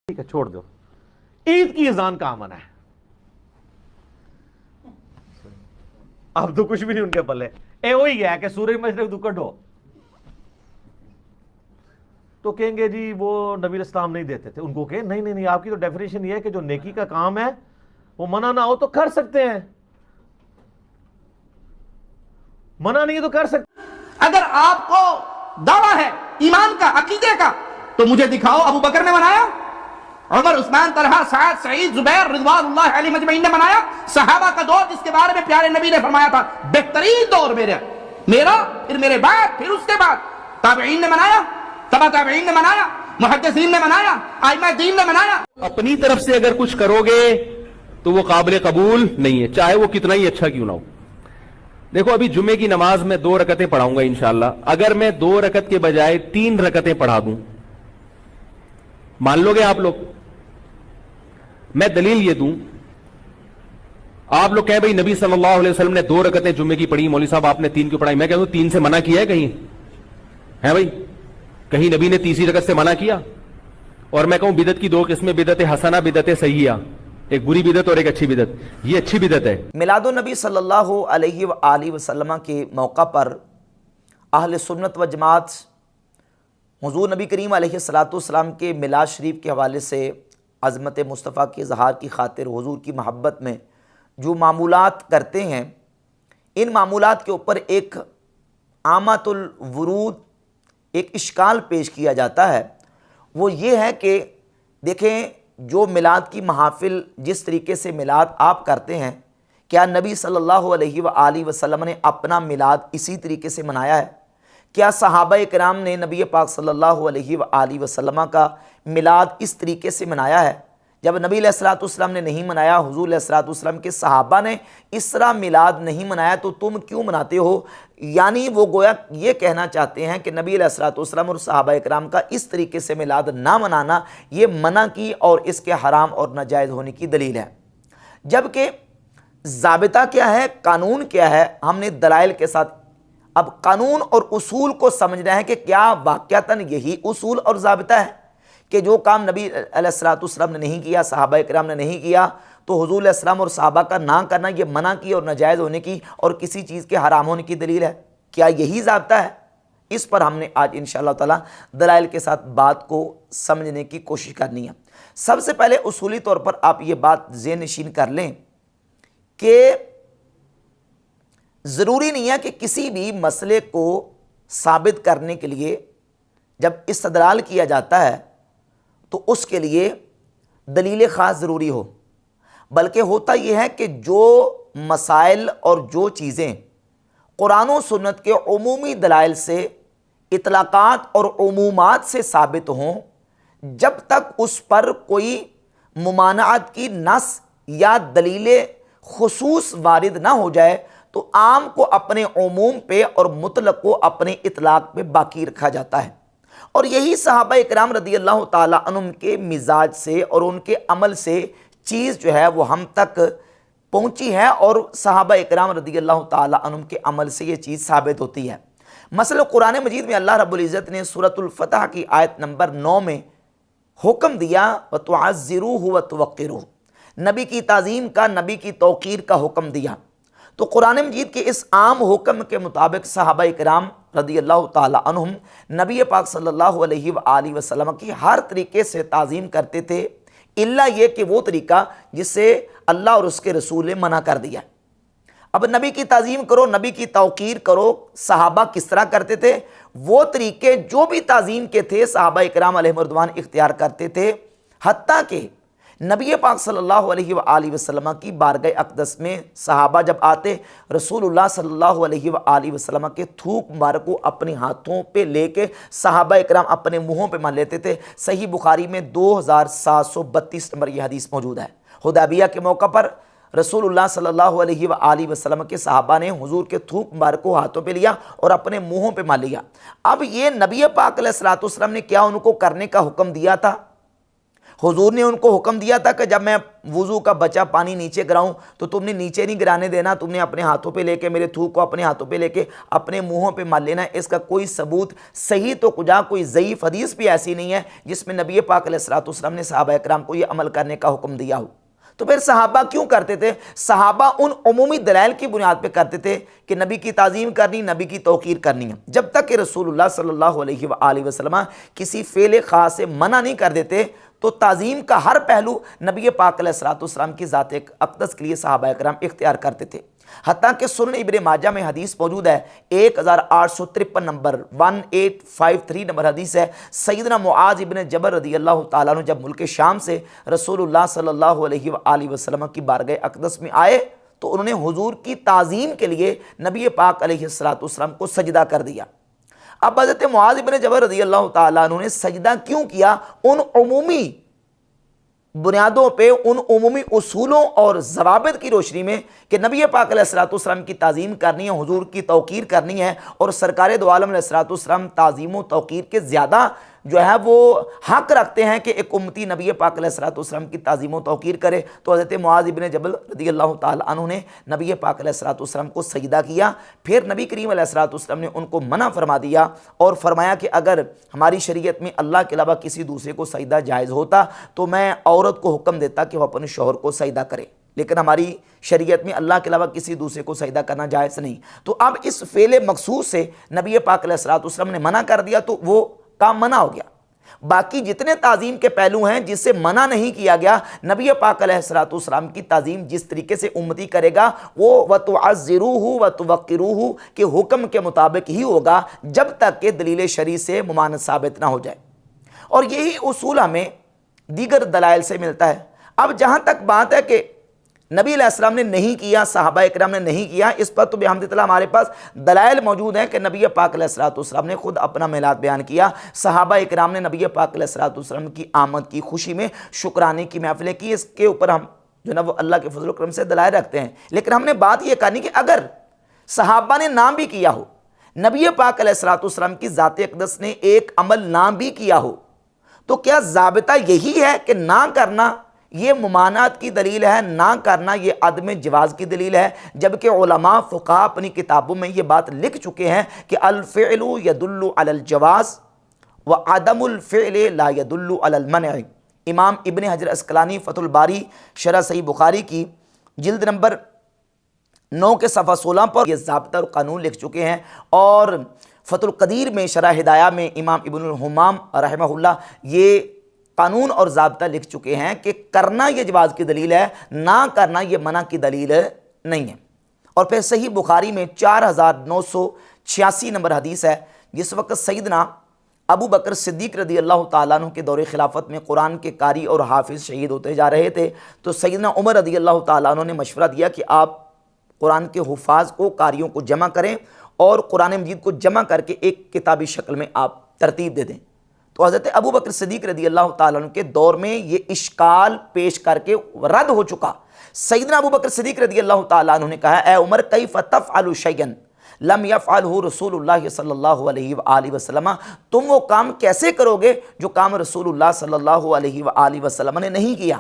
ٹھیک ہے چھوڑ دو. عید کی اذان کہاں منع ہے؟ اب تو کچھ بھی نہیں ان کے پلے. اے وہی گیا کہ سورج مشرق تو کڈو تو کہیں گے جی وہ نبی اسلام نہیں دیتے تھے. ان کو کہ نہیں نہیں نہیں، آپ کی تو ڈیفینیشن یہ ہے کہ جو نیکی کا کام ہے وہ منع نہ ہو تو کر سکتے ہیں، منع نہیں ہے تو کر سکتے. اگر آپ کو دعویٰ ہے ایمان کا، عقیدے کا، تو مجھے دکھاؤ ابو بکر نے منایا، عمر، عثمان، طلحہ، سعد، سعید، زبیر رضوان اللہ علیہ مجمعین نے منایا. صحابہ کا دور جس کے بارے میں پیارے نبی نے فرمایا تھا بہترین دور میرا پھر میرے بعد پھر اس کے بعد، تابعین نے منایا، تبع تابعین نے منایا، محدثین نے منایا، ائمہ دین نے منایا. اپنی طرف سے اگر کچھ کرو گے تو وہ قابل قبول نہیں ہے، چاہے وہ کتنا ہی اچھا کیوں نہ ہو. دیکھو ابھی جمعے کی نماز میں 2 رکعتیں پڑھاؤں گا انشاءاللہ. اگر میں 2 رکعت کے بجائے 3 رکعتیں پڑھا دوں، مان لو گے آپ لوگ؟ میں دلیل یہ دوں، آپ لوگ کہیں بھئی نبی صلی اللہ علیہ وسلم نے 2 رکعتیں جمعے کی پڑھی، مولوی صاحب آپ نے 3 کیوں پڑھائی؟ میں کہتا ہوں 3 سے منع کیا ہے کہیں؟ ہے بھئی کہیں نبی نے تیسری رکعت سے منع کیا؟ اور میں کہوں بدعت کی 2 قسمیں، بدعت حسنہ، بدعت سیئہ، ایک بری بدعت اور ایک اچھی بدعت. یہ اچھی بدعت ہے. میلاد النبی صلی اللہ علیہ وآلہ وسلم کے موقع پر اہل سنت و جماعت حضور نبی کریم علیہ السلام کے میلاد شریف کے حوالے سے عظمت مصطفیٰ کے اظہار کی خاطر حضور کی محبت میں جو معمولات کرتے ہیں، ان معمولات کے اوپر ایک عامۃ الورود، ایک اشکال پیش کیا جاتا ہے. وہ یہ ہے کہ دیکھیں جو میلاد کی محافل جس طریقے سے میلاد آپ کرتے ہیں، کیا نبی صلی اللہ علیہ وآلہ وسلم نے اپنا میلاد اسی طریقے سے منایا ہے؟ کیا صحابہ کرام نے نبی پاک صلی اللہ علیہ وآلہ وسلم کا میلاد اس طریقے سے منایا ہے؟ جب نبی علیہ السلام نے نہیں منایا، حضور علیہ السلام کے صحابہ نے اس طرح میلاد نہیں منایا، تو تم کیوں مناتے ہو؟ یعنی وہ گویا یہ کہنا چاہتے ہیں کہ نبی علیہ السلام اور صحابہ کرام کا اس طریقے سے میلاد نہ منانا یہ منع کی اور اس کے حرام اور ناجائز ہونے کی دلیل ہے. جبکہ ضابطہ کیا ہے، قانون کیا ہے، ہم نے دلائل کے ساتھ اب قانون اور اصول کو سمجھنا ہے کہ کیا واقعتاً یہی اصول اور ضابطہ ہے کہ جو کام نبی علیہ السلام نے نہیں کیا، صحابہ کرام نے نہیں کیا، تو حضور علیہ السلام اور صحابہ کا نہ کرنا یہ منع کی اور ناجائز ہونے کی اور کسی چیز کے حرام ہونے کی دلیل ہے؟ کیا یہی ضابطہ ہے؟ اس پر ہم نے آج انشاءاللہ تعالی دلائل کے ساتھ بات کو سمجھنے کی کوشش کرنی ہے. سب سے پہلے اصولی طور پر آپ یہ بات ذہن نشین کر لیں کہ ضروری نہیں ہے کہ کسی بھی مسئلے کو ثابت کرنے کے لیے جب استدلال کیا جاتا ہے تو اس کے لیے دلیل خاص ضروری ہو، بلکہ ہوتا یہ ہے کہ جو مسائل اور جو چیزیں قرآن و سنت کے عمومی دلائل سے، اطلاقات اور عمومات سے ثابت ہوں، جب تک اس پر کوئی ممانعت کی نص یا دلیل خصوص وارد نہ ہو جائے تو عام کو اپنے عموم پہ اور مطلق کو اپنے اطلاق پہ باقی رکھا جاتا ہے. اور یہی صحابہ اکرام رضی اللہ تعالیٰ عنہم کے مزاج سے اور ان کے عمل سے چیز جو ہے وہ ہم تک پہنچی ہے، اور صحابہ اکرام رضی اللہ تعالیٰ عنہم کے عمل سے یہ چیز ثابت ہوتی ہے. مثلا قرآن مجید میں اللہ رب العزت نے سورۃ الفتح کی آیت نمبر 9 میں حکم دیا وَتُعَزِّرُوهُ وَتُوَقِّرُوهُ، نبی کی تعظیم کا، نبی کی توقیر کا حکم دیا. تو قرآن مجید کے اس عام حکم کے مطابق صحابہ کرام رضی اللہ تعالیٰ عنہم نبی پاک صلی اللہ علیہ وآلہ وسلم کی ہر طریقے سے تعظیم کرتے تھے، الا یہ کہ وہ طریقہ جس سے اللہ اور اس کے رسول نے منع کر دیا. اب نبی کی تعظیم کرو، نبی کی توقیر کرو، صحابہ کس طرح کرتے تھے؟ وہ طریقے جو بھی تعظیم کے تھے صحابہ کرام علیہ رضوان اختیار کرتے تھے، حتیٰ کہ نبی پاک صلی اللہ علیہ وآلہ وسلم کی بارگاہ اقدس میں صحابہ جب آتے، رسول اللہ صلی اللہ علیہ وآلہ وسلم کے تھوک مبارک کو اپنے ہاتھوں پہ لے کے صحابہ اکرام اپنے منہوں پہ مل لیتے تھے. صحیح بخاری میں 2732 نمبر یہ حدیث موجود ہے. حدیبیہ کے موقع پر رسول اللہ صلی اللہ علیہ وآلہ وسلم کے صحابہ نے حضور کے تھوک مبارک کو ہاتھوں پہ لیا اور اپنے منہوں پہ مل لیا. اب یہ نبی پاک علیہ السلام نے کیا ان کو کرنے کا حکم دیا تھا؟ حضور نے ان کو حکم دیا تھا کہ جب میں وضو کا بچا پانی نیچے گراؤں تو تم نے نیچے نہیں گرانے دینا، تم نے اپنے ہاتھوں پہ لے کے میرے تھوک کو اپنے ہاتھوں پہ لے کے اپنے منہوں پہ مال لینا ہے۔ اس کا کوئی ثبوت صحیح تو کجا کوئی ضعیف حدیث بھی ایسی نہیں ہے جس میں نبی پاک علیہ الصلوۃ والسلام نے صحابہ کرام کو یہ عمل کرنے کا حکم دیا ہو۔ تو پھر صحابہ کیوں کرتے تھے؟ صحابہ ان عمومی دلائل کی بنیاد پہ کرتے تھے کہ نبی کی تعظیم کرنی، نبی کی توقیر کرنی ہے۔ جب تک کہ رسول اللہ صلی اللہ علیہ وآلہ وسلم کسی فعل خاص سے منع نہیں کر دیتے تو تعظیم کا ہر پہلو نبی پاک علیہ الصلوۃ والسلام کی ذات اقدس کے لیے صحابہ کرام اختیار کرتے تھے۔ حتیٰ کہ سنن ابن ماجہ میں حدیث موجود ہے، 1853 نمبر 1853 نمبر حدیث ہے، سیدنا معاذ ابن جبل رضی اللہ تعالیٰ عنہ جب ملک شام سے رسول اللہ صلی اللہ علیہ وآلہ وسلم کی بارگاہ اقدس میں آئے تو انہوں نے حضور کی تعظیم کے لیے نبی پاک علیہ الصلوۃ والسلام کو سجدہ کر دیا۔ اب حضرت معاذ ابن جبل رضی اللہ تعالیٰ عنہ نے سجدہ کیوں کیا؟ ان عمومی بنیادوں پہ، ان عمومی اصولوں اور ضوابط کی روشنی میں کہ نبی پاک علیہ الصلوۃ والسلام کی تعظیم کرنی ہے، حضور کی توقیر کرنی ہے، اور سرکار دو عالم علیہ الصلوۃ والسلام تعظیم و توقیر کے زیادہ جو ہے وہ حق رکھتے ہیں کہ ایک امتی نبی پاک علیہ الصلوۃ والسلام کی تعظیم و توقیر کرے۔ تو حضرت معاذ ابن جبل رضی اللہ تعالیٰ عنہ نے نبی پاک علیہ الصلوۃ والسلام کو سجدہ کیا۔ پھر نبی کریم علیہ الصلوۃ والسلام نے ان کو منع فرما دیا اور فرمایا کہ اگر ہماری شریعت میں اللہ کے علاوہ کسی دوسرے کو سجدہ جائز ہوتا تو میں عورت کو حکم دیتا کہ وہ اپنے شوہر کو سجدہ کرے، لیکن ہماری شریعت میں اللہ کے علاوہ کسی دوسرے کو سجدہ کرنا جائز نہیں۔ تو اب اس فعل مخصوص سے نبی پاک علیہ الصلوۃ والسلام نے منع کر دیا تو وہ کام منع ہو گیا۔ باقی جتنے تعظیم کے پہلو ہیں جس سے منع نہیں کیا گیا، نبی پاک علیہ الصلوۃ والسلام کی تعظیم جس طریقے سے امتی کرے گا وہ وَتُعَزِّرُوهُ وَتُوَقِّرُوهُ کے حکم کے مطابق ہی ہوگا جب تک کہ دلیل شرعی سے ممانعت ثابت نہ ہو جائے، اور یہی اصول ہمیں دیگر دلائل سے ملتا ہے۔ اب جہاں تک بات ہے کہ نبی علیہ السلام نے نہیں کیا، صحابہ کرام نے نہیں کیا، اس پر تو بحمد اللہ ہمارے پاس دلائل موجود ہیں کہ نبی پاک علیہ الصلوۃ والسلام نے خود اپنا میلاد بیان کیا، صحابہ کرام نے نبی پاک علیہ الصلوۃ والسلام کی آمد کی خوشی میں شکرانے کی محفلیں کی۔ اس کے اوپر ہم جو نا وہ اللہ کے فضل و کرم سے دلائل رکھتے ہیں، لیکن ہم نے بات یہ کرنی کہ اگر صحابہ نے نام بھی کیا ہو، نبی پاک علیہ الصلوۃ والسلام کی ذات اقدس نے ایک عمل نہ بھی کیا ہو، تو کیا ضابطہ یہی ہے کہ نہ کرنا یہ ممانعت کی دلیل ہے، نہ کرنا یہ عدم جواز کی دلیل ہے؟ جبکہ علماء فقہاء اپنی کتابوں میں یہ بات لکھ چکے ہیں کہ الفعل يدل على الجواز وعدم الفعل لا يدل على المنع۔ امام ابن حجر عسقلانی فتح الباری شرح صحیح بخاری کی جلد نمبر 9 کے صفحہ 16 پر یہ ضابطہ اور قانون لکھ چکے ہیں، اور فتح القدیر میں شرح ہدایہ میں امام ابن الحمام رحمہ اللہ یہ قانون اور ضابطہ لکھ چکے ہیں کہ کرنا یہ جواز کی دلیل ہے، نہ کرنا یہ منع کی دلیل نہیں ہے۔ اور پھر صحیح بخاری میں 4986 نمبر حدیث ہے، جس وقت سیدنا ابو بکر صدیق رضی اللہ تعالیٰ عنہ کے دور خلافت میں قرآن کے قاری اور حافظ شہید ہوتے جا رہے تھے، تو سیدنا عمر رضی اللہ تعالیٰ عنہ نے مشورہ دیا کہ آپ قرآن کے حفاظ کو، قاریوں کو جمع کریں اور قرآن مجید کو جمع کر کے ایک کتابی شکل میں آپ ترتیب دے دیں۔ تو حضرت ابو بکر صدیق رضی اللہ تعالیٰ عنہ کے دور میں یہ اشکال پیش کر کے رد ہو چکا۔ سیدنا ابو بکر صدیق رضی اللہ تعالیٰ عنہ نے کہا، اے عمر کیف تفعل شیئا لم یفعلہ رسول اللہ صلی اللہ علیہ وآلہ وسلم، تم وہ کام کیسے کرو گے جو کام رسول اللہ صلی اللہ علیہ وآلہ وسلم نے نہیں کیا؟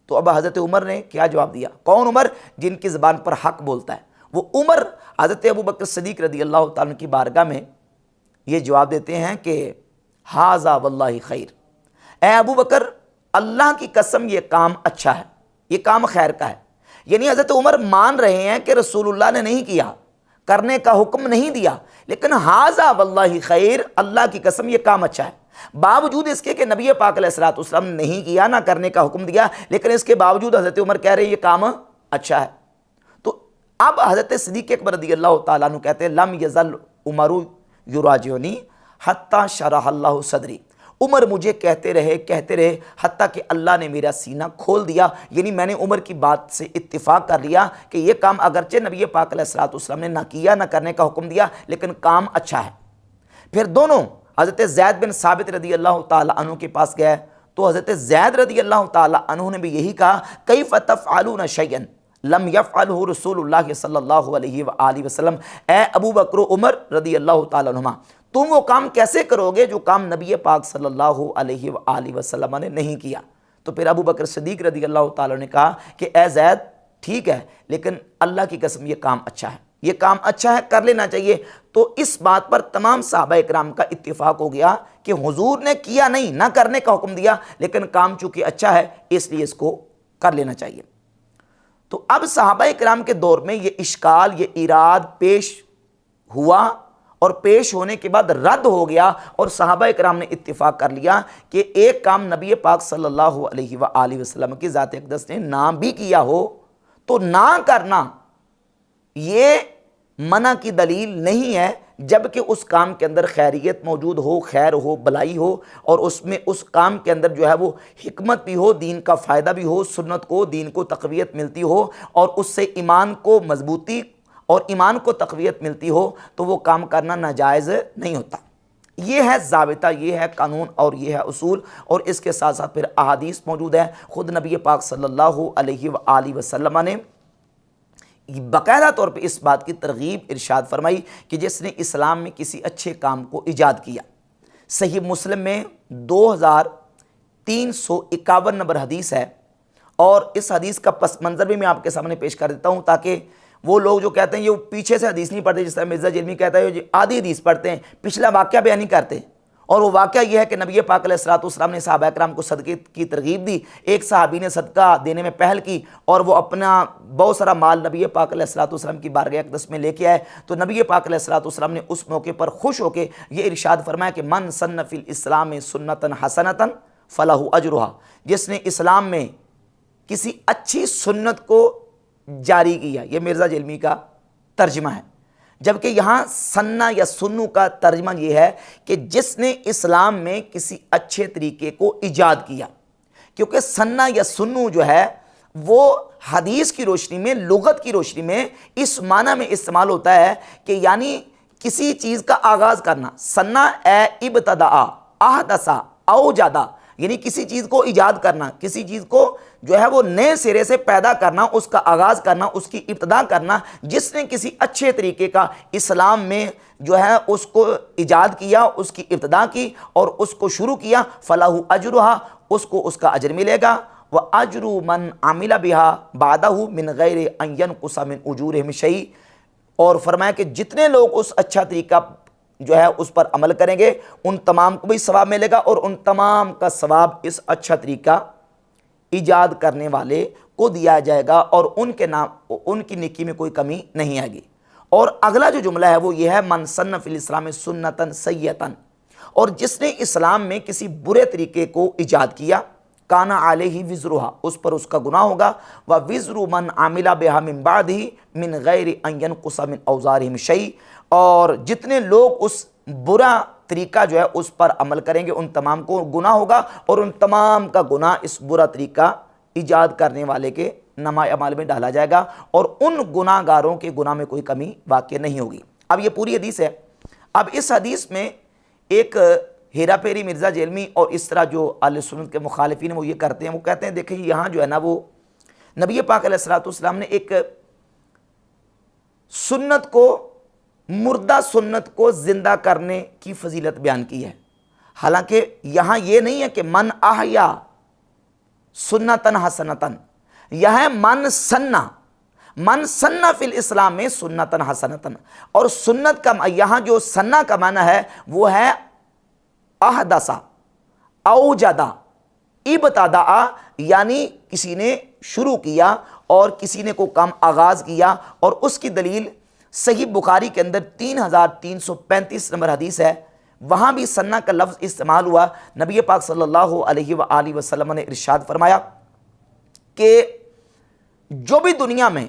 تو اب حضرت عمر نے کیا جواب دیا؟ کون عمر؟ جن کی زبان پر حق بولتا ہے وہ عمر حضرت ابو بکر صدیق رضی اللہ تعالیٰ عنہ کی بارگاہ میں یہ جواب دیتے ہیں کہ ہاذا واللہ خیر، اے ابو بکر اللہ کی قسم یہ کام اچھا ہے، یہ کام خیر کا ہے۔ یعنی حضرت عمر مان رہے ہیں کہ رسول اللہ نے نہیں کیا، کرنے کا حکم نہیں دیا، لیکن ہاذا واللہ خیر، اللہ کی قسم یہ کام اچھا ہے، باوجود اس کے کہ نبی پاک علیہ الصلوۃ والسلام نے نہیں کیا، نہ کرنے کا حکم دیا، لیکن اس کے باوجود حضرت عمر کہہ رہے ہیں یہ کام اچھا ہے۔ تو اب حضرت صدیق اکبر رضی اللہ تعالیٰ عنہ کہتے ہیں لم یزل عمر یراجعنی حتی شرح اللہ صدری، عمر مجھے کہتے رہے حتیٰ کہ اللہ نے میرا سینہ کھول دیا۔ یعنی میں نے عمر کی بات سے اتفاق کر لیا کہ یہ کام اگرچہ نبی پاک علیہ الصلوۃ والسلام نے نہ کیا، نہ کرنے کا حکم دیا، لیکن کام اچھا ہے۔ پھر دونوں حضرت زید بن ثابت رضی اللہ تعالیٰ عنہ کے پاس گئے تو حضرت زید رضی اللہ تعالیٰ عنہ نے بھی یہی کہا، کیف تفعلون شیئا لم یفعلہ رسول اللہ صلی اللہ علیہ وآلہ وسلم، اے ابو بکر و عمر رضی اللہ تعالیٰ عنہما، تم وہ کام کیسے کرو گے جو کام نبی پاک صلی اللہ علیہ وآلہ وسلم نے نہیں کیا؟ تو پھر ابو بکر صدیق رضی اللہ تعالیٰ نے کہا کہ اے زید ٹھیک ہے لیکن اللہ کی قسم یہ کام اچھا ہے، یہ کام اچھا ہے، کر لینا چاہیے۔ تو اس بات پر تمام صحابہ اکرام کا اتفاق ہو گیا کہ حضور نے کیا نہیں، نہ کرنے کا حکم دیا، لیکن کام چونکہ اچھا ہے اس لیے اس کو کر لینا چاہیے۔ تو اب صحابہ اکرام کے دور میں یہ اشکال، یہ ایراد پیش ہوا، اور پیش ہونے کے بعد رد ہو گیا، اور صحابہ اکرام نے اتفاق کر لیا کہ ایک کام نبی پاک صلی اللہ علیہ وآلہ وسلم کی ذات اقدس نے نہ بھی کیا ہو تو نہ کرنا یہ منع کی دلیل نہیں ہے، جبکہ اس کام کے اندر خیریت موجود ہو، خیر ہو، بلائی ہو، اور اس میں اس کام کے اندر جو ہے وہ حکمت بھی ہو، دین کا فائدہ بھی ہو، سنت کو، دین کو تقویت ملتی ہو، اور اس سے ایمان کو مضبوطی اور ایمان کو تقویت ملتی ہو، تو وہ کام کرنا ناجائز نہیں ہوتا۔ یہ ہے ضابطہ، یہ ہے قانون، اور یہ ہے اصول، اور اس کے ساتھ ساتھ پھر احادیث موجود ہے۔ خود نبی پاک صلی اللہ علیہ وآلہ وسلم نے باقاعدہ طور پہ اس بات کی ترغیب ارشاد فرمائی کہ جس نے اسلام میں کسی اچھے کام کو ایجاد کیا۔ صحیح مسلم میں 2351 نمبر حدیث ہے، اور اس حدیث کا پس منظر بھی میں آپ کے سامنے پیش کر دیتا ہوں تاکہ وہ لوگ جو کہتے ہیں یہ پیچھے سے حدیث نہیں پڑھتے، جس طرح مرزا جیلمی کہتا ہے یہ آدھی حدیث پڑھتے ہیں، پچھلا واقعہ بیان نہیں کرتے، اور وہ واقعہ یہ ہے کہ نبی پاک علیہ السلام نے صحابہ کرام کو صدقے کی ترغیب دی۔ ایک صحابی نے صدقہ دینے میں پہل کی، اور وہ اپنا بہت سارا مال نبی پاک علیہ السلام کی بارگاہ اقدس میں لے کے آئے، تو نبی پاک علیہ السلام نے اس موقع پر خوش ہو کے یہ ارشاد فرمایا کہ من سن فی الاسلام سنتا حسنتا فلہ اجرھا، جس نے اسلام میں کسی اچھی سنت کو جاری کیا، یہ مرزا جیلمی کا ترجمہ ہے، جبکہ یہاں سنہ یا سنو کا ترجمہ یہ ہے کہ جس نے اسلام میں کسی اچھے طریقے کو ایجاد کیا، کیونکہ سنہ یا سنو جو ہے وہ حدیث کی روشنی میں، لغت کی روشنی میں اس معنی میں استعمال ہوتا ہے کہ یعنی کسی چیز کا آغاز کرنا۔ سنہ اے ابتداء، احدثا، اوجدا، یعنی کسی چیز کو ایجاد کرنا، کسی چیز کو جو ہے وہ نئے سرے سے پیدا کرنا، اس کا آغاز کرنا، اس کی ابتدا کرنا۔ جس نے کسی اچھے طریقے کا اسلام میں جو ہے اس کو ایجاد کیا، اس کی ابتدا کی اور اس کو شروع کیا، فلاح اجرھا، اس کو اس کا اجر ملے گا، وَأَجْرُ مَنْ عَمِلَ بِهَا بَعْدَهُ مِنْ غَيْرِ أَنْ يَنْقُصَ مِنْ أُجُورِهِمْ شَيْءٍ، اور فرمایا کہ جتنے لوگ اس اچھا طریقہ جو ہے اس پر عمل کریں گے ان تمام کو بھی ثواب ملے گا، اور ان تمام کا ثواب اس اچھا طریقہ ایجاد کرنے والے کو دیا جائے گا، اور ان کے نام، ان کی نیکی میں کوئی کمی نہیں آئے گی۔ اور اگلا جو جملہ ہے وہ یہ ہے من سن فی الاسلام سنتا سیئتا، اور جس نے اسلام میں کسی برے طریقے کو ایجاد کیا، کان علیہ وزرھا، اس پر اس کا گناہ ہوگا، ووزر من عمل بہا من بعدہ من غیر ان ینقص من اوزارہم شیء، اور جتنے لوگ اس برا طریقہ جو ہے اس پر عمل کریں گے ان تمام کو گناہ ہوگا، اور ان تمام کا گناہ اس برا طریقہ ایجاد کرنے والے کے نامہ اعمال میں ڈالا جائے گا، اور ان گناہ گاروں کے گناہ میں کوئی کمی واقع نہیں ہوگی۔ اب یہ پوری حدیث ہے۔ اب اس حدیث میں ایک ہیرا پھیری مرزا جیلمی اور اس طرح جو اہل سنت کے مخالفین وہ یہ کرتے ہیں، وہ کہتے ہیں دیکھیں یہاں جو ہے نا وہ نبی پاک علیہ السلام نے ایک سنت کو، مردہ سنت کو زندہ کرنے کی فضیلت بیان کی ہے، حالانکہ یہاں یہ نہیں ہے کہ من احیا سنتن حسنتن، یہ ہے من سنہ فی الاسلام میں سنتن حسنتن، اور سنت کا یہاں جو سنہ کا معنی ہے وہ ہے احدثا، اوجدا، ابتداء، یعنی کسی نے شروع کیا اور کسی نے کو کام آغاز کیا، اور اس کی دلیل صحیح بخاری کے اندر 3335 نمبر حدیث ہے، وہاں بھی سنہ کا لفظ استعمال ہوا۔ نبی پاک صلی اللہ علیہ وآلہ وسلم نے ارشاد فرمایا کہ جو بھی دنیا میں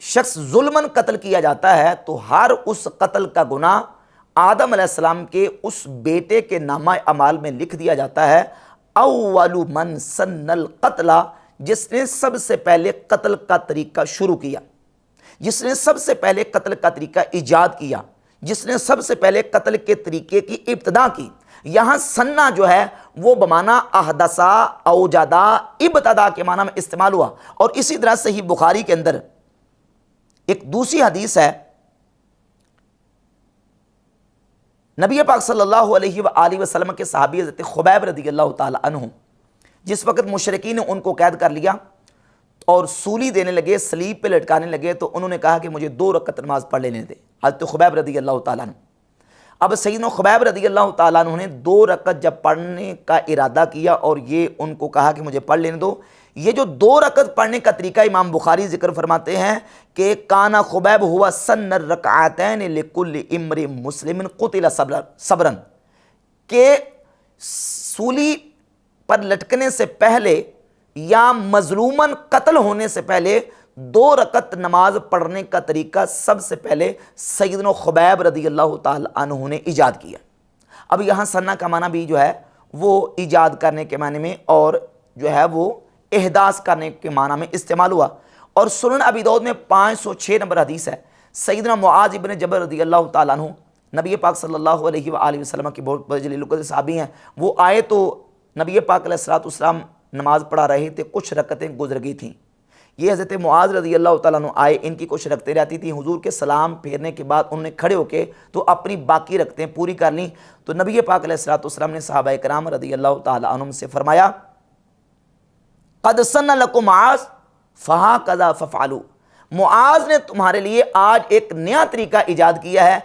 شخص ظلماً قتل کیا جاتا ہے تو ہر اس قتل کا گناہ آدم علیہ السلام کے اس بیٹے کے نامہ اعمال میں لکھ دیا جاتا ہے۔ اول من سن القتل، جس نے سب سے پہلے قتل کا طریقہ شروع کیا، جس نے سب سے پہلے قتل کا طریقہ ایجاد کیا، جس نے سب سے پہلے قتل کے طریقے کی ابتدا کی۔ یہاں سنہ جو ہے وہ بمعنی احدثا، اوجدا، ابتدا کے معنی میں استعمال ہوا۔ اور اسی طرح صحیح بخاری کے اندر ایک دوسری حدیث ہے، نبی پاک صلی اللہ علیہ وآلہ وسلم کے صحابی حضرت خبیب رضی اللہ تعالی عنہ جس وقت مشرکین نے ان کو قید کر لیا اور سولی دینے لگے، سلیب پہ لٹکانے لگے، تو انہوں نے کہا کہ مجھے 2 رکعت نماز پڑھ لینے دے، حضرت خبیب رضی اللہ تعالیٰ عنہ۔ اب سیدنا خبیب رضی اللہ تعالیٰ عنہ نے 2 رکعت جب پڑھنے کا ارادہ کیا اور یہ ان کو کہا کہ مجھے پڑھ لینے دو، یہ جو 2 رکعت پڑھنے کا طریقہ امام بخاری ذکر فرماتے ہیں کہ کانا خبیب ہوا سن الرکعتین لکل امرئ مسلم قتل صبرا، کہ سولی پر لٹکنے سے پہلے یا مظلوماً قتل ہونے سے پہلے 2 رکعت نماز پڑھنے کا طریقہ سب سے پہلے سیدنا خبیب رضی اللہ تعالی عنہ نے ایجاد کیا۔ اب یہاں سنہ کا معنی بھی جو ہے وہ ایجاد کرنے کے معنی میں اور جو ہے وہ احداث کرنے کے معنی میں استعمال ہوا، اور سنن ابی داؤد میں 506 نمبر حدیث ہے، سیدنا معاذ ابن جبل رضی اللہ تعالیٰ عنہ نبی پاک صلی اللہ علیہ وآلہ وسلم کی بہت بڑے جلیل القدر صحابی ہیں، وہ آئے تو نبی پاک علیہ الصلوۃ والسلام نماز پڑھا رہے تھے، کچھ رکعتیں گزر گئی تھیں، یہ حضرت معاذ رضی اللہ تعالیٰ عنہ آئے، ان کی کچھ رکعتیں رہتی تھیں، حضور کے سلام پھیرنے کے بعد انہوں نے کھڑے ہو کے تو اپنی باقی رکعتیں پوری کر لیں، تو نبی پاک علیہ الصلوۃ والسلام نے صحابہ کرام رضی اللہ تعالیٰ عنہم سے فرمایا قد سن لکم معاذ فہکذا فافعلوا، معاذ نے تمہارے لیے آج ایک نیا طریقہ ایجاد کیا ہے،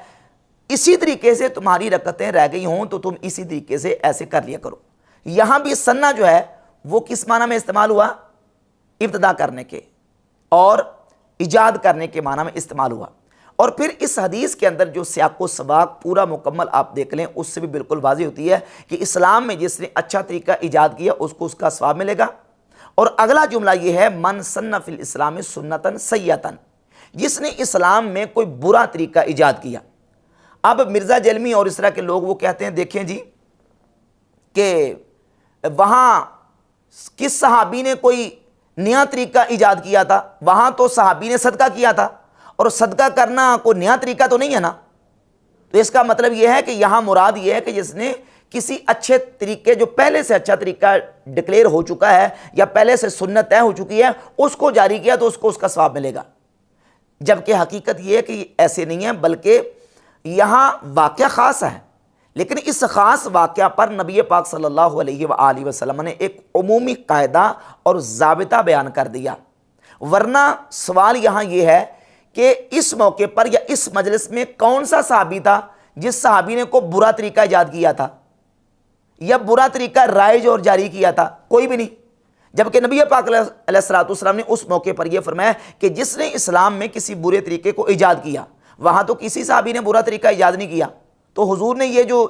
اسی طریقے سے تمہاری رکعتیں رہ گئی ہوں تو تم اسی طریقے سے ایسے کر لیا کرو۔ یہاں بھی سنہ جو ہے وہ کس معنی میں استعمال ہوا؟ ابتدا کرنے کے اور ایجاد کرنے کے معنی میں استعمال ہوا، اور پھر اس حدیث کے اندر جو سیاق و سباق پورا مکمل آپ دیکھ لیں اس سے بھی بالکل واضح ہوتی ہے کہ اسلام میں جس نے اچھا طریقہ ایجاد کیا اس کو اس کا ثواب ملے گا، اور اگلا جملہ یہ ہے من سن فی الاسلام سنتن سیئتن، جس نے اسلام میں کوئی برا طریقہ ایجاد کیا۔ اب مرزا جلمی اور اس طرح کے لوگ وہ کہتے ہیں دیکھیں جی کہ وہاں کس صحابی نے کوئی نیا طریقہ ایجاد کیا تھا؟ وہاں تو صحابی نے صدقہ کیا تھا، اور صدقہ کرنا کوئی نیا طریقہ تو نہیں ہے نا، تو اس کا مطلب یہ ہے کہ یہاں مراد یہ ہے کہ جس نے کسی اچھے طریقے جو پہلے سے اچھا طریقہ ڈکلیئر ہو چکا ہے یا پہلے سے سنت طے ہو چکی ہے اس کو جاری کیا تو اس کو اس کا ثواب ملے گا، جبکہ حقیقت یہ ہے کہ ایسے نہیں ہے، بلکہ یہاں واقعہ خاص ہے، لیکن اس خاص واقعہ پر نبی پاک صلی اللہ علیہ وآلہ وسلم نے ایک عمومی قاعدہ اور ضابطہ بیان کر دیا، ورنہ سوال یہاں یہ ہے کہ اس موقع پر یا اس مجلس میں کون سا صحابی تھا جس صحابی نے کو برا طریقہ ایجاد کیا تھا یا برا طریقہ رائج اور جاری کیا تھا؟ کوئی بھی نہیں، جبکہ نبی پاک علیہ الصلوۃ والسلام نے اس موقع پر یہ فرمایا کہ جس نے اسلام میں کسی برے طریقے کو ایجاد کیا، وہاں تو کسی صحابی نے برا طریقہ ایجاد نہیں کیا، تو حضور نے یہ جو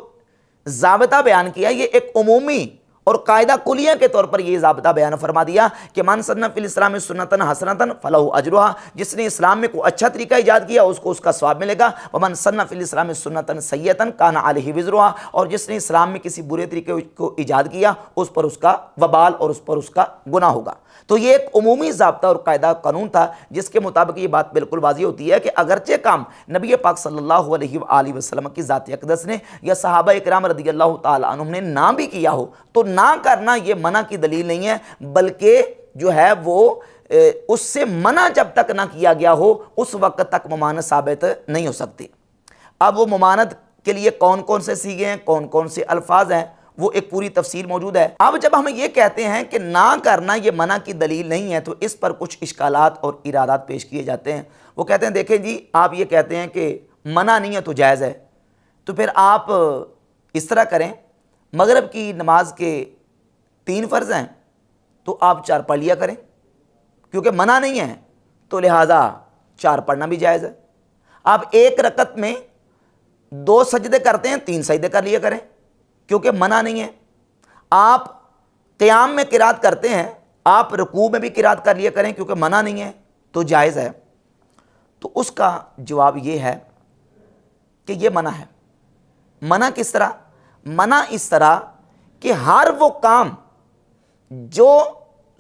ضابطہ بیان کیا یہ ایک عمومی اور قاعدہ کلیہ کے طور پر یہ ضابطہ بیان فرما دیا کہ من سن فی الاسلام سنتن حسنتن فلہ اجرھا، جس نے اسلام میں کوئی اچھا طریقہ ایجاد کیا اس کو اس کا ثواب ملے گا، ومن سن فی الاسلام سنتن سیئۃ کان علیہ وزرھا، اور جس نے اسلام میں کسی برے طریقے کو ایجاد کیا اس پر اس کا وبال اور اس پر اس کا گناہ ہوگا۔ تو یہ ایک عمومی ضابطہ اور قاعدہ قانون تھا جس کے مطابق یہ بات بالکل واضح ہوتی ہے کہ اگرچہ کام نبی پاک صلی اللہ علیہ وآلہ وسلم کی ذات اقدس نے یا صحابہ کرام رضی اللہ تعالی عنہم نے نہ بھی کیا ہو تو نہ کرنا یہ منع کی دلیل نہیں ہے، بلکہ جو ہے وہ اس سے منع جب تک نہ کیا گیا ہو اس وقت تک ممانعت ثابت نہیں ہو سکتی۔ اب وہ ممانعت کے لیے کون کون سے صیغے ہیں، کون کون سے الفاظ ہیں، وہ ایک پوری تفصیل موجود ہے۔ اب جب ہم یہ کہتے ہیں کہ نہ کرنا یہ منع کی دلیل نہیں ہے تو اس پر کچھ اشکالات اور ارادات پیش کیے جاتے ہیں۔ وہ کہتے ہیں دیکھیں جی آپ یہ کہتے ہیں کہ منع نہیں ہے تو جائز ہے، تو پھر آپ اس طرح کریں مغرب کی نماز کے 3 فرض ہیں تو آپ 4 پڑھ لیا کریں، کیونکہ منع نہیں ہے تو لہٰذا 4 پڑھنا بھی جائز ہے۔ آپ 1 رکعت میں 2 سجدے کرتے ہیں 3 سجدے کر لیا کریں کیونکہ منع نہیں ہے۔ آپ قیام میں قرات کرتے ہیں آپ رکوع میں بھی قرات کر لیا کریں کیونکہ منع نہیں ہے تو جائز ہے۔ تو اس کا جواب یہ ہے کہ یہ منع ہے۔ منع کس طرح؟ منع اس طرح کہ ہر وہ کام جو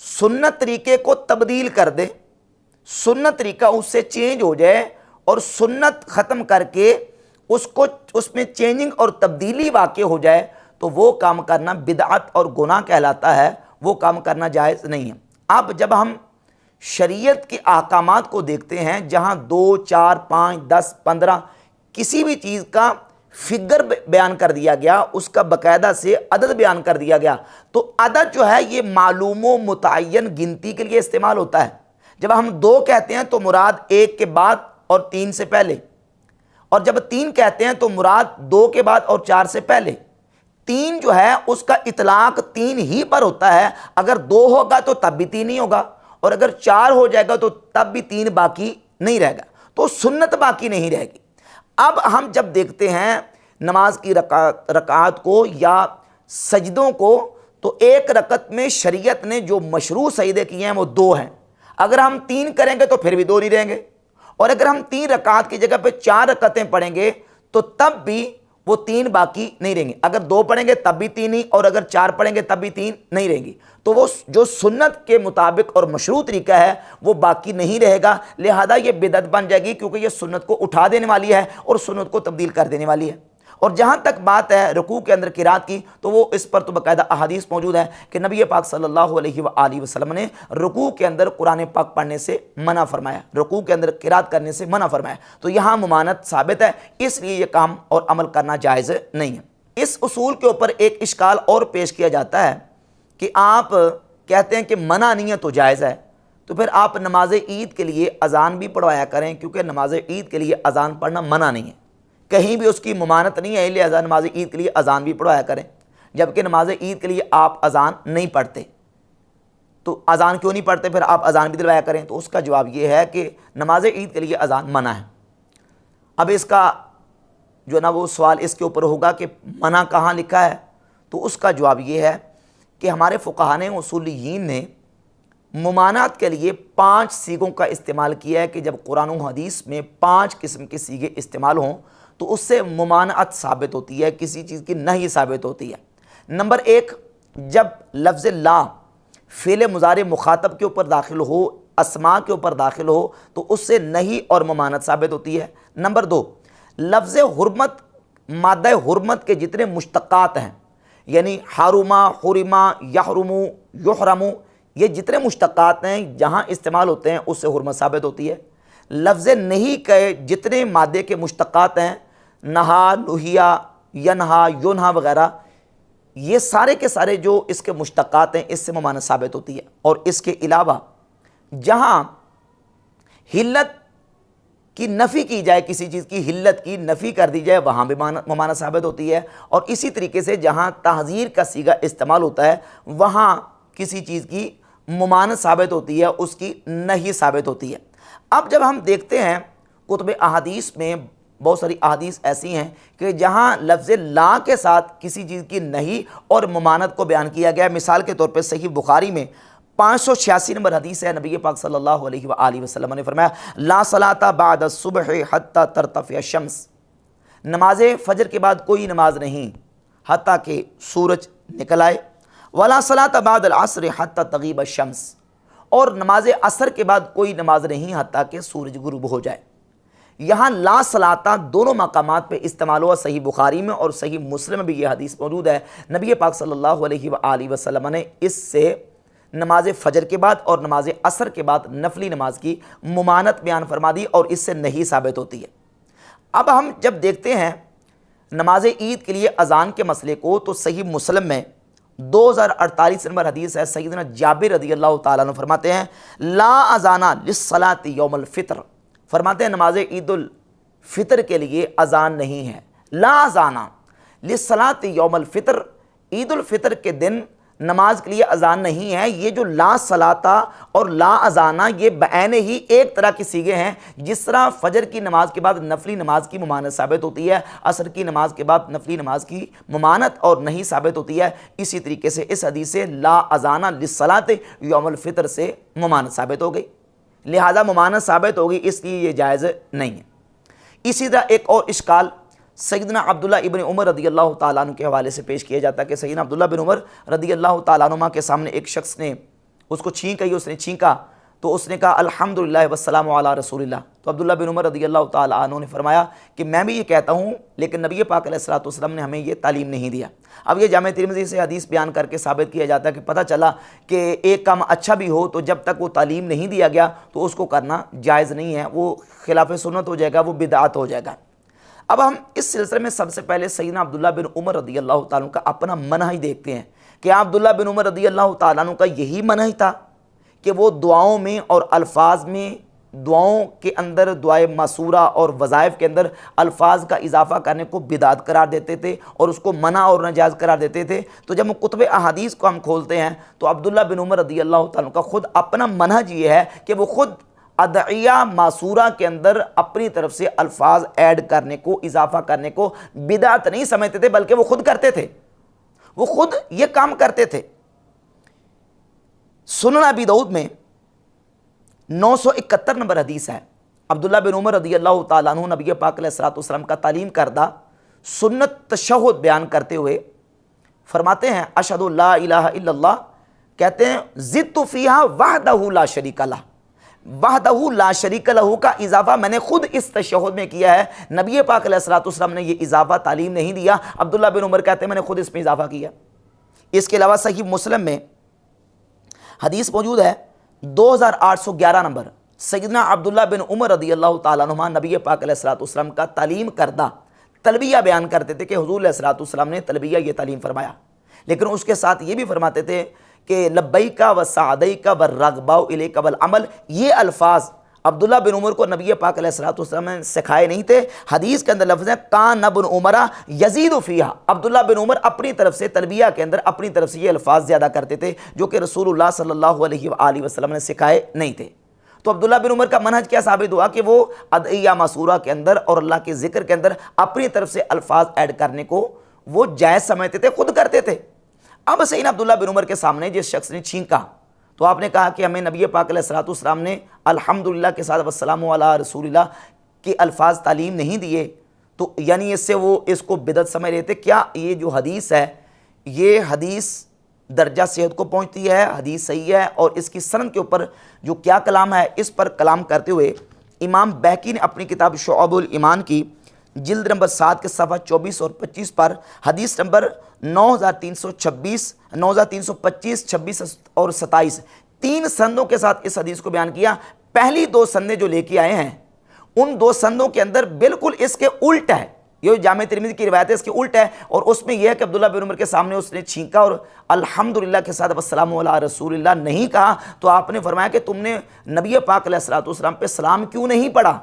سنت طریقے کو تبدیل کر دے، سنت طریقہ اس سے چینج ہو جائے اور سنت ختم کر کے اس میں چینجنگ اور تبدیلی واقع ہو جائے تو وہ کام کرنا بدعت اور گناہ کہلاتا ہے، وہ کام کرنا جائز نہیں ہے۔ اب جب ہم شریعت کے احکامات کو دیکھتے ہیں جہاں 2 4 5 10 15 کسی بھی چیز کا فگر بیان کر دیا گیا، اس کا باقاعدہ سے عدد بیان کر دیا گیا، تو عدد جو ہے یہ معلوم و متعین گنتی کے لیے استعمال ہوتا ہے۔ جب ہم 2 کہتے ہیں تو مراد 1 کے بعد اور 3 سے پہلے، اور جب 3 کہتے ہیں تو مراد 2 کے بعد اور 4 سے پہلے۔ 3 جو ہے اس کا اطلاق 3 ہی پر ہوتا ہے، اگر 2 ہوگا تو تب بھی 3 ہی ہوگا، اور اگر 4 ہو جائے گا تو تب بھی 3 باقی نہیں رہے گا، تو سنت باقی نہیں رہے گی۔ اب ہم جب دیکھتے ہیں نماز کی رکعات کو یا سجدوں کو، تو ایک رکعت میں شریعت نے جو مشروع سجدے کیے ہیں وہ 2 ہیں۔ اگر ہم 3 کریں گے تو پھر بھی 2 نہیں رہیں گے، اور اگر ہم 3 رکعات کی جگہ پہ 4 رکعتیں پڑھیں گے تو تب بھی وہ 3 باقی نہیں رہیں گے۔ اگر 2 پڑھیں گے تب بھی 3 ہی، اور اگر 4 پڑھیں گے تب بھی 3 نہیں رہیں گی۔ تو وہ جو سنت کے مطابق اور مشروع طریقہ ہے وہ باقی نہیں رہے گا، لہذا یہ بدعت بن جائے گی، کیونکہ یہ سنت کو اٹھا دینے والی ہے اور سنت کو تبدیل کر دینے والی ہے۔ اور جہاں تک بات ہے رکوع کے اندر قرات کی، تو وہ اس پر تو باقاعدہ احادیث موجود ہے کہ نبی پاک صلی اللہ علیہ وآلہ وسلم نے رکوع کے اندر قرآن پاک پڑھنے سے منع فرمایا، رکوع کے اندر قرات کرنے سے منع فرمایا، تو یہاں ممانعت ثابت ہے، اس لیے یہ کام اور عمل کرنا جائز نہیں ہے۔ اس اصول کے اوپر ایک اشکال اور پیش کیا جاتا ہے کہ آپ کہتے ہیں کہ منع نہیں ہے تو جائز ہے، تو پھر آپ نماز عید کے لیے اذان بھی پڑھوایا کریں، کیونکہ نماز عید کے لیے اذان پڑھنا منع نہیں ہے، کہیں بھی اس کی ممانعت نہیں ہے، لہذا نماز عید کے لیے اذان بھی پڑھوایا کریں، جبکہ نماز عید کے لیے آپ اذان نہیں پڑھتے، تو اذان کیوں نہیں پڑھتے پھر آپ اذان بھی دلوایا کریں؟ تو اس کا جواب یہ ہے کہ نماز عید کے لیے اذان منع ہے۔ اب اس کا جو نا وہ سوال اس کے اوپر ہوگا کہ منع کہاں لکھا ہے، تو اس کا جواب یہ ہے کہ ہمارے فقہاء نے اصولیین نے ممانعت کے لیے 5 صیغوں کا استعمال کیا ہے کہ جب قرآن و حدیث میں 5 قسم کے صیغے استعمال ہوں تو اس سے ممانعت ثابت ہوتی ہے، کسی چیز کی نہی ثابت ہوتی ہے۔ نمبر 1، جب لفظ لا فعل مضارع مخاطب کے اوپر داخل ہو، اسماء کے اوپر داخل ہو، تو اس سے نہی اور ممانعت ثابت ہوتی ہے۔ نمبر 2، لفظ حرمت، مادہ حرمت کے جتنے مشتقات ہیں، یعنی حرما، حرما، یحرمو، یحرمو، یہ جتنے مشتقات ہیں جہاں استعمال ہوتے ہیں اس سے حرمت ثابت ہوتی ہے۔ لفظ نہیں کے جتنے مادے کے مشتقات ہیں، نہا، نہیا، ینہا، ینہا وغیرہ، یہ سارے کے سارے جو اس کے مشتقات ہیں اس سے ممانعت ثابت ہوتی ہے۔ اور اس کے علاوہ جہاں حلت کی نفی کی جائے، کسی چیز کی حلت کی نفی کر دی جائے، وہاں بھی ممانعت ثابت ہوتی ہے۔ اور اسی طریقے سے جہاں تحذیر کا صیغہ استعمال ہوتا ہے وہاں کسی چیز کی ممانعت ثابت ہوتی ہے، اس کی نہی ثابت ہوتی ہے۔ اب جب ہم دیکھتے ہیں کتب احادیث میں بہت ساری احادیث ایسی ہیں کہ جہاں لفظ لا کے ساتھ کسی چیز کی نہی اور ممانعت کو بیان کیا گیا، مثال کے طور پہ صحیح بخاری میں 586 نمبر حدیث ہے، نبی پاک صلی اللہ علیہ وآلہ وسلم نے فرمایا لا صلاۃ بعد الصبح حتی ترتفع الشمس، نماز فجر کے بعد کوئی نماز نہیں حتیٰ کہ سورج نکل آئے، ولا صلاۃ بعد العصر حتی تغیب الشمس، اور نماز عصر کے بعد کوئی نماز نہیں حتیٰ کہ سورج غروب ہو جائے۔ یہاں لا صلاۃ دونوں مقامات پہ استعمال ہوا، صحیح بخاری میں اور صحیح مسلم میں بھی یہ حدیث موجود ہے۔ نبی پاک صلی اللہ علیہ وآلہ وسلم نے اس سے نماز فجر کے بعد اور نماز عصر کے بعد نفلی نماز کی ممانعت بیان فرما دی، اور اس سے نہیں ثابت ہوتی ہے۔ اب ہم جب دیکھتے ہیں نماز عید کے لیے اذان کے مسئلے کو، تو صحیح مسلم میں 2048 نمبر حدیث ہے، سیدنا جابر رضی اللہ تعالیٰ عنہ فرماتے ہیں لا اذانہ للصلاۃ یوم الفطر، فرماتے ہیں نماز عید الفطر کے لیے اذان نہیں ہے، لا اذانہ للصلاۃ یوم الفطر، عید الفطر کے دن نماز کے لیے اذان نہیں ہے۔ یہ جو لا صلاۃ اور لا اذانہ یہ بعین ہی ایک طرح کی صیغے ہیں، جس طرح فجر کی نماز کے بعد نفلی نماز کی ممانعت ثابت ہوتی ہے، عصر کی نماز کے بعد نفلی نماز کی ممانعت اور نہیں ثابت ہوتی ہے، اسی طریقے سے اس حدیث سے لا اذانہ للصلاۃ یوم الفطر سے ممانعت ثابت ہو گئی، لہذا ممانعت ثابت ہوگی، اس لیے یہ جائز نہیں ہے۔ اسی طرح ایک اور اشکال سیدنا عبداللہ ابن عمر رضی اللہ تعالیٰ عنہ کے حوالے سے پیش کیا جاتا ہے کہ سیدنا عبداللہ بن عمر رضی اللہ تعالیٰ عنہ کے سامنے ایک شخص نے اس کو چھینک آئی، اس نے چھینکا تو اس نے کہا الحمدللہ والسلام علی رسول اللہ، تو عبداللہ بن عمر رضی اللہ تعالیٰ عنہ نے فرمایا کہ میں بھی یہ کہتا ہوں، لیکن نبی پاک علیہ الصلوۃ والسلام نے ہمیں یہ تعلیم نہیں دیا۔ اب یہ جامع ترمذی سے حدیث بیان کر کے ثابت کیا جاتا ہے کہ پتہ چلا کہ ایک کام اچھا بھی ہو تو جب تک وہ تعلیم نہیں دیا گیا تو اس کو کرنا جائز نہیں ہے، وہ خلاف سنت ہو جائے گا، وہ بدعت ہو جائے گا۔ اب ہم اس سلسلے میں سب سے پہلے سیدنا عبداللہ بن عمر رضی اللہ تعالیٰ عنہ کا اپنا منہج دیکھتے ہیں کہ عبداللہ بن عمر رضی اللہ تعالیٰ عنہ کا یہی منہج تھا کہ وہ دعاؤں میں اور الفاظ میں، دعاؤں کے اندر، دعائے معصورہ اور وظائف کے اندر الفاظ کا اضافہ کرنے کو بدعت قرار دیتے تھے اور اس کو منع اور ناجائز قرار دیتے تھے۔ تو جب کتب احادیث کو ہم کھولتے ہیں تو عبداللہ بن عمر رضی اللہ تعالیٰ عنہ کا خود اپنا منہج یہ ہے کہ وہ خود ادعیہ معصورہ کے اندر اپنی طرف سے الفاظ ایڈ کرنے کو، اضافہ کرنے کو بدعت نہیں سمجھتے تھے، بلکہ وہ خود کرتے تھے، وہ خود یہ کام کرتے تھے۔ سنن ابی داؤد میں 971 نمبر حدیث ہے، عبداللہ بن عمر رضی اللہ تعالیٰ عنہ نبی پاک علیہ الصلوۃ والسلام کا تعلیم کردہ سنت تشہد بیان کرتے ہوئے فرماتے ہیں اشہد لا الہ الا اللہ، کہتے ہیں زدت فیہا وحدہ لا شریک لہ، وحدہ لا شریک لہ کا اضافہ میں نے خود اس تشہد میں کیا ہے، نبی پاک علیہ الصلوۃ والسلام نے یہ اضافہ تعلیم نہیں دیا، عبداللہ بن عمر کہتے ہیں میں نے خود اس میں اضافہ کیا۔ اس کے علاوہ صحیح مسلم میں حدیث موجود ہے 2811 نمبر، سیدنا عبداللہ بن عمر رضی اللہ تعالیٰ عنہ نبی پاک علیہ الصلوۃ والسلام کا تعلیم کردہ تلبیہ بیان کرتے تھے کہ حضور علیہ الصلوۃ والسلام نے تلبیہ یہ تعلیم فرمایا، لیکن اس کے ساتھ یہ بھی فرماتے تھے کہ لبیک و سعدیک و رغبا الیک والعمل، یہ الفاظ عبداللہ بن عمر کو نبی پاک علیہ الصلوۃ والسلام نے سکھائے نہیں تھے۔ حدیث کے اندر لفظ ہے کان ابن عمر یزید فیہا، عبداللہ بن عمر اپنی طرف سے تلبیہ کے اندر اپنی طرف سے یہ الفاظ زیادہ کرتے تھے جو کہ رسول اللہ صلی اللہ علیہ وآلہ وسلم نے سکھائے نہیں تھے۔ تو عبداللہ بن عمر کا منہج کیا ثابت ہوا کہ وہ ادعیہ معصورہ کے اندر اور اللہ کے ذکر کے اندر اپنی طرف سے الفاظ ایڈ کرنے کو وہ جائز سمجھتے تھے، خود کرتے تھے۔ اب سیدنا عبداللہ بن عمر کے سامنے جس شخص نے چھینکا تو آپ نے کہا کہ ہمیں نبی پاک علیہ الصلوۃ والسلام نے الحمدللہ کے ساتھ والسلام علی رسول اللہ کے الفاظ تعلیم نہیں دیے، تو یعنی اس سے وہ اس کو بدعت سمجھ رہے تھے۔ کیا یہ جو حدیث ہے یہ حدیث درجہ صحت کو پہنچتی ہے، حدیث صحیح ہے؟ اور اس کی سند کے اوپر جو کیا کلام ہے اس پر کلام کرتے ہوئے امام بہقی نے اپنی کتاب شعب الایمان کی جلد نمبر 7 کے صفحہ 24 اور 25 پر حدیث نمبر 9326، 9325، 26 اور 27 تین سندوں کے ساتھ اس حدیث کو بیان کیا۔ پہلی دو سندیں جو لے کے آئے ہیں ان دو سندوں کے اندر بالکل اس کے الٹ ہے، یہ جامع ترمذی کی روایت ہے اس کے الٹ ہے، اور اس میں یہ ہے کہ عبداللہ بن عمر کے سامنے اس نے چھینکا اور الحمدللہ کے ساتھ والسلام علی رسول اللہ نہیں کہا، تو آپ نے فرمایا کہ تم نے نبی پاک علیہ الصلوۃ والسلام پہ سلام کیوں نہیں پڑھا؟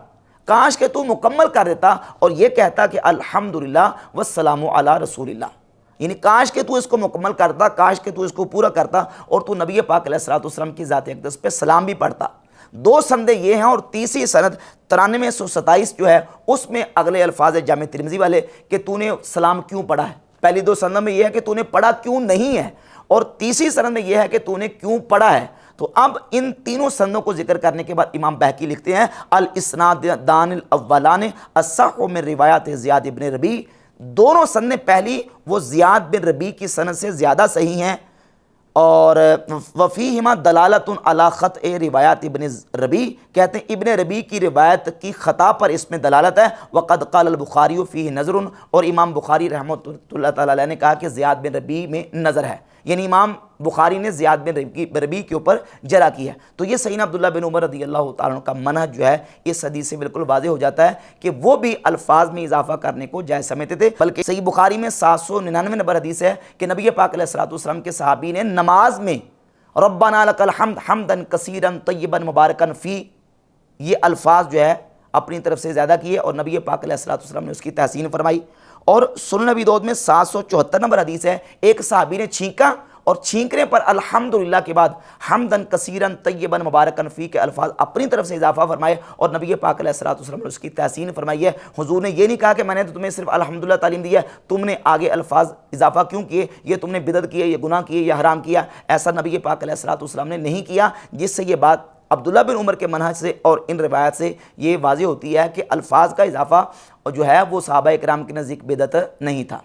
کاش کہ تو مکمل کر دیتا اور یہ کہتا کہ الحمدللہ والسلام علی رسول اللہ، یعنی کاش کہ تو اس کو مکمل کرتا، کاش کہ تو اس کو پورا کرتا اور تو نبی پاک علیہ الصلوۃ والسلام کی ذات اقدس پہ سلام بھی پڑھتا۔ دو سندیں یہ ہیں، اور تیسری سند 9327 جو ہے اس میں اگلے الفاظ ہے جامع ترمذی والے کہ تو نے سلام کیوں پڑھا ہے۔ پہلی دو سندوں میں یہ ہے کہ تو نے پڑھا کیوں نہیں ہے، اور تیسری سند میں یہ ہے کہ تو نے کیوں پڑھا ہے۔ تو اب ان تینوں سندوں کو ذکر کرنے کے بعد امام بہقی لکھتے ہیں الاسنادان الاولان اصح من روایات زیاد بن ربیع، دونوں سندیں پہلی وہ زیاد بن ربیع کی سند سے زیادہ صحیح ہیں، اور وفیہما دلالت علی خطأ روایات ابن ربیع، کہتے ہیں ابن ربیع کی روایت کی خطا پر اس میں دلالت ہے۔ وقد قال البخاری فیہ نظر، اور امام بخاری رحمۃ اللہ تعالی علیہ نے کہا کہ زیاد بن ربیع میں نظر ہے، یعنی امام بخاری نے زیاد بن ربیع کے اوپر جرح کی ہے۔ تو یہ سیدنا عبداللہ بن عمر رضی اللہ تعالیٰ عنہ کا منہج جو ہے اس حدیث سے بالکل واضح ہو جاتا ہے کہ وہ بھی الفاظ میں اضافہ کرنے کو جائز سمجھتے تھے، بلکہ صحیح بخاری میں 799 نمبر حدیث ہے کہ نبی پاک علیہ الصلوۃ والسلام کے صحابی نے نماز میں ربنا لک الحمد حمدا کثیرا طیبا مبارکا فی، یہ الفاظ جو ہے اپنی طرف سے زیادہ کیے اور نبی پاک علیہ الصلوۃ والسلام نے اس کی تحسین فرمائی۔ اور سنن ابی داؤد میں 774 نمبر حدیث ہے، ایک صحابی نے چھینکا اور چھینکنے پر الحمدللہ کے بعد حمدن کثیرن طیبا مبارکن فی کے الفاظ اپنی طرف سے اضافہ فرمائے، اور نبی پاک علیہ الصلوۃ والسلام نے اس کی تحسین فرمائی ہے۔ حضور نے یہ نہیں کہا کہ میں نے تو تمہیں صرف الحمدللہ تعلیم دی ہے، تم نے آگے الفاظ اضافہ کیوں کیے، یہ تم نے بدعت کیے، یہ گناہ کیے، یہ حرام کیا، ایسا نبی پاک علیہ الصلوۃ والسلام نے نہیں کیا، جس سے یہ بات عبداللہ بن عمر کے منہج سے اور ان روایات سے یہ واضح ہوتی ہے کہ الفاظ کا اضافہ جو ہے وہ صحابہ کرام کے نزدیک بدعت نہیں تھا۔